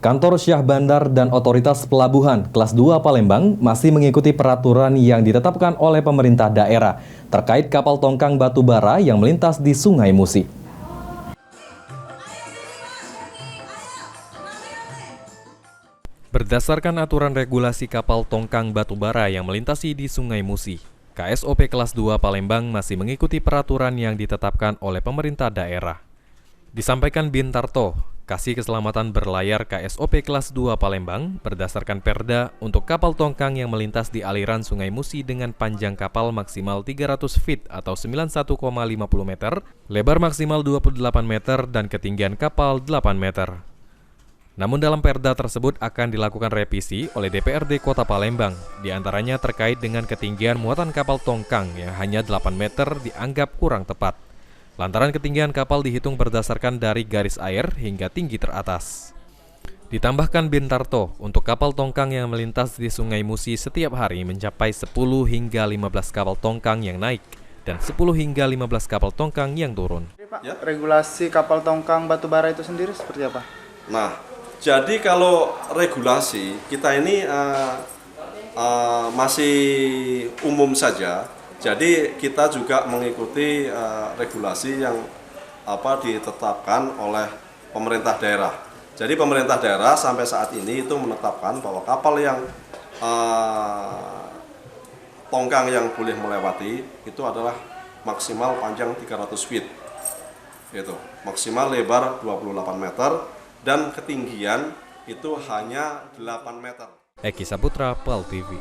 Kantor Syah Bandar dan Otoritas Pelabuhan kelas 2 Palembang masih mengikuti peraturan yang ditetapkan oleh pemerintah daerah terkait kapal tongkang batu bara yang melintas di Sungai Musi. Berdasarkan aturan regulasi kapal tongkang batu bara yang melintasi di Sungai Musi, KSOP kelas 2 Palembang masih mengikuti peraturan yang ditetapkan oleh pemerintah daerah. Disampaikan Bintarto, Kasih Keselamatan Berlayar KSOP kelas 2 Palembang, berdasarkan Perda untuk kapal tongkang yang melintas di aliran Sungai Musi dengan panjang kapal maksimal 300 feet atau 91,50 meter, lebar maksimal 28 meter dan ketinggian kapal 8 meter. Namun dalam Perda tersebut akan dilakukan revisi oleh DPRD Kota Palembang, diantaranya terkait dengan ketinggian muatan kapal tongkang yang hanya 8 meter dianggap kurang tepat. Lantaran ketinggian kapal dihitung berdasarkan dari garis air hingga tinggi teratas. Ditambahkan Bintarto, untuk kapal tongkang yang melintas di Sungai Musi setiap hari mencapai 10 hingga 15 kapal tongkang yang naik dan 10 hingga 15 kapal tongkang yang turun. Pak, regulasi kapal tongkang batu bara itu sendiri seperti apa? Nah, jadi kalau regulasi kita ini masih umum saja. Jadi kita juga mengikuti regulasi yang ditetapkan oleh pemerintah daerah. Jadi pemerintah daerah sampai saat ini itu menetapkan bahwa kapal yang tongkang yang boleh melewati itu adalah maksimal panjang 300 feet. Itu, maksimal lebar 28 meter dan ketinggian itu hanya 8 meter. Eki Saputra, PAL TV.